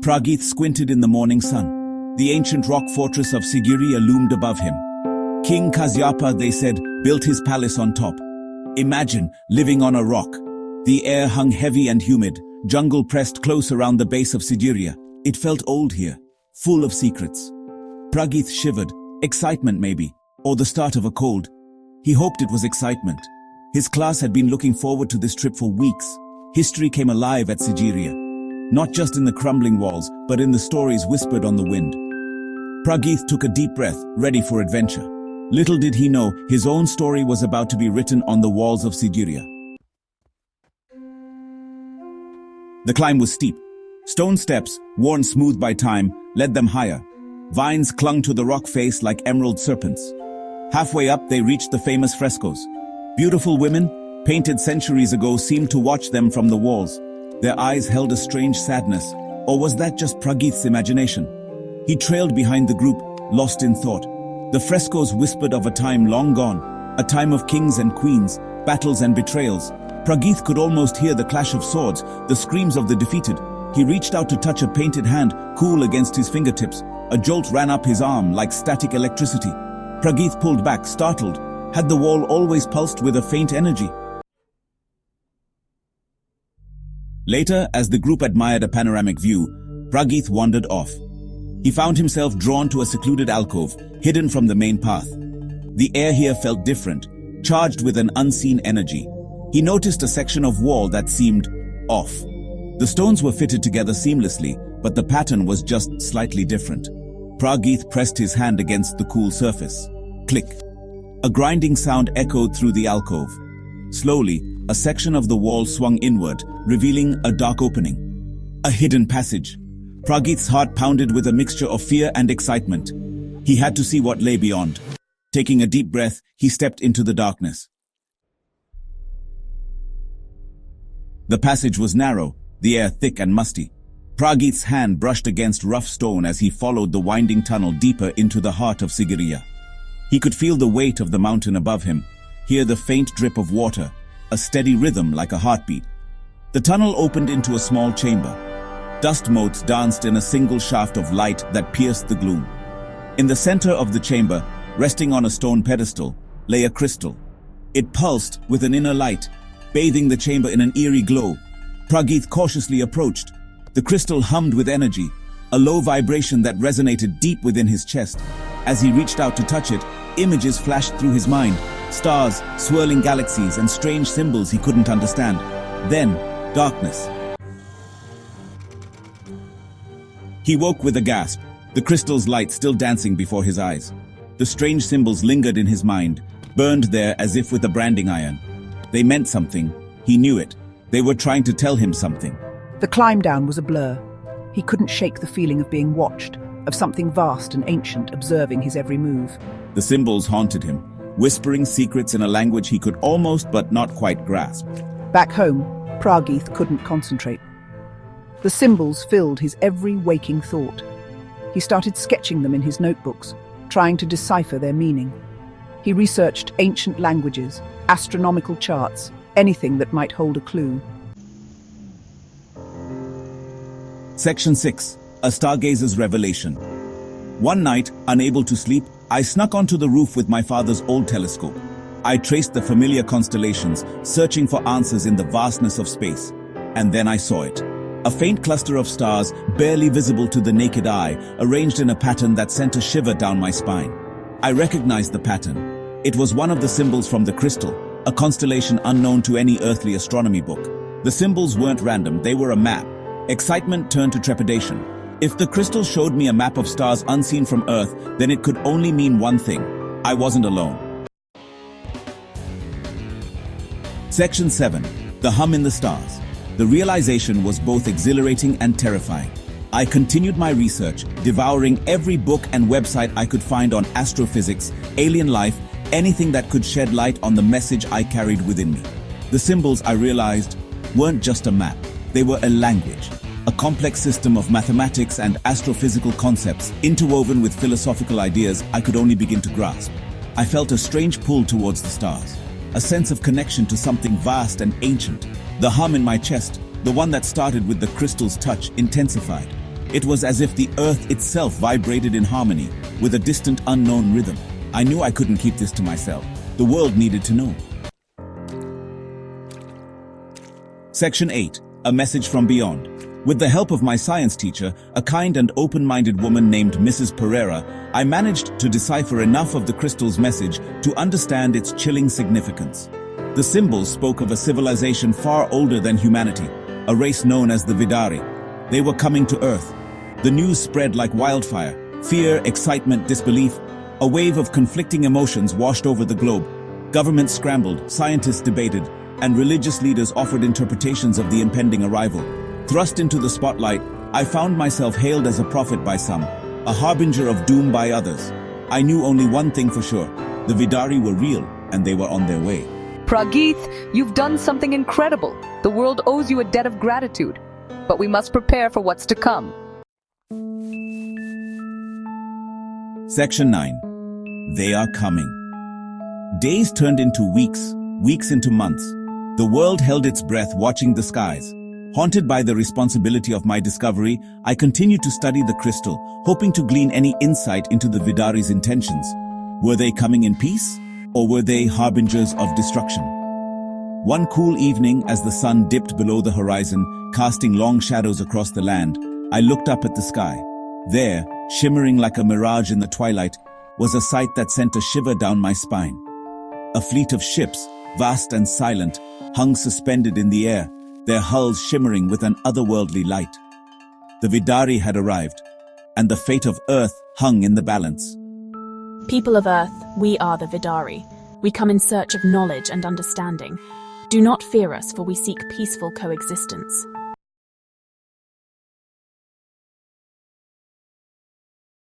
Prageeth squinted in the morning sun. The ancient rock fortress of Sigiriya loomed above him. King Kasyapa, they said, built his palace on top. Imagine living on a rock. The air hung heavy and humid, jungle pressed close around the base of Sigiriya. It felt old here, full of secrets. Prageeth shivered. Excitement maybe, or the start of a cold. He hoped it was excitement. His class had been looking forward to this trip for weeks. History came alive at Sigiriya. Not just in the crumbling walls, but in the stories whispered on the wind. Prageeth took a deep breath, ready for adventure. Little did he know, his own story was about to be written on the walls of Sigiriya. The climb was steep. Stone steps, worn smooth by time, led them higher. Vines clung to the rock face like emerald serpents. Halfway up, they reached the famous frescoes. Beautiful women, painted centuries ago, seemed to watch them from the walls. Their eyes held a strange sadness, or was that just Prageeth's imagination? He trailed behind the group, lost in thought. The frescoes whispered of a time long gone, a time of kings and queens, battles and betrayals. Prageeth could almost hear the clash of swords, the screams of the defeated. He reached out to touch a painted hand, cool against his fingertips. A jolt ran up his arm like static electricity. Prageeth pulled back, startled. Had the wall always pulsed with a faint energy? Later, as the group admired a panoramic view, Prageeth wandered off. He found himself drawn to a secluded alcove, hidden from the main path. The air here felt different, charged with an unseen energy. He noticed a section of wall that seemed off. The stones were fitted together seamlessly, but the pattern was just slightly different. Prageeth pressed his hand against the cool surface. Click. A grinding sound echoed through the alcove. Slowly, a section of the wall swung inward, revealing a dark opening. A hidden passage. Prageeth's heart pounded with a mixture of fear and excitement. He had to see what lay beyond. Taking a deep breath, he stepped into the darkness. The passage was narrow, the air thick and musty. Prageeth's hand brushed against rough stone as he followed the winding tunnel deeper into the heart of Sigiriya. He could feel the weight of the mountain above him, hear the faint drip of water, a steady rhythm like a heartbeat. The tunnel opened into a small chamber. Dust motes danced in a single shaft of light that pierced the gloom. In the center of the chamber, resting on a stone pedestal, lay a crystal. It pulsed with an inner light, bathing the chamber in an eerie glow. Prageeth cautiously approached. The crystal hummed with energy, a low vibration that resonated deep within his chest. As he reached out to touch it, images flashed through his mind, stars, swirling galaxies, and strange symbols he couldn't understand. Then, darkness. He woke with a gasp, the crystal's light still dancing before his eyes. The strange symbols lingered in his mind, burned there as if with a branding iron. They meant something. He knew it. They were trying to tell him something. The climb down was a blur. He couldn't shake the feeling of being watched, of something vast and ancient observing his every move. The symbols haunted him, whispering secrets in a language he could almost but not quite grasp. Back home, Prageeth couldn't concentrate. The symbols filled his every waking thought. He started sketching them in his notebooks, trying to decipher their meaning. He researched ancient languages, astronomical charts, anything that might hold a clue. Section 6. A Stargazer's Revelation. One night, unable to sleep, I snuck onto the roof with my father's old telescope. I traced the familiar constellations, searching for answers in the vastness of space. And then I saw it. A faint cluster of stars, barely visible to the naked eye, arranged in a pattern that sent a shiver down my spine. I recognized the pattern. It was one of the symbols from the crystal, a constellation unknown to any earthly astronomy book. The symbols weren't random, they were a map. Excitement turned to trepidation. If the crystal showed me a map of stars unseen from Earth, then it could only mean one thing. I wasn't alone. Section 7. The Hum in the Stars. The realization was both exhilarating and terrifying. I continued my research, devouring every book and website I could find on astrophysics, alien life, anything that could shed light on the message I carried within me. The symbols, I realized, weren't just a map. They were a language, a complex system of mathematics and astrophysical concepts interwoven with philosophical ideas I could only begin to grasp. I felt a strange pull towards the stars, a sense of connection to something vast and ancient. The hum in my chest, the one that started with the crystal's touch, intensified. It was as if the earth itself vibrated in harmony, with a distant unknown rhythm. I knew I couldn't keep this to myself. The world needed to know. Section 8. A Message from Beyond. With the help of my science teacher, a kind and open-minded woman named Mrs. Pereira, I managed to decipher enough of the crystal's message to understand its chilling significance. The symbols spoke of a civilization far older than humanity, a race known as the Vidari. They were coming to Earth. The news spread like wildfire. Fear, excitement, disbelief. A wave of conflicting emotions washed over the globe. Governments scrambled, scientists debated, and religious leaders offered interpretations of the impending arrival. Thrust into the spotlight, I found myself hailed as a prophet by some, a harbinger of doom by others. I knew only one thing for sure. The Vidari were real, and they were on their way. Prageeth, you've done something incredible. The world owes you a debt of gratitude. But we must prepare for what's to come. Section 9. They are coming. Days turned into weeks, weeks into months. The world held its breath watching the skies. Haunted by the responsibility of my discovery, I continued to study the crystal, hoping to glean any insight into the Vidari's intentions. Were they coming in peace, or were they harbingers of destruction? One cool evening, as the sun dipped below the horizon, casting long shadows across the land, I looked up at the sky. There, shimmering like a mirage in the twilight, was a sight that sent a shiver down my spine. A fleet of ships, vast and silent, hung suspended in the air, their hulls shimmering with an otherworldly light. The Vidari had arrived, and the fate of Earth hung in the balance. People of Earth, we are the Vidari. We come in search of knowledge and understanding. Do not fear us, for we seek peaceful coexistence.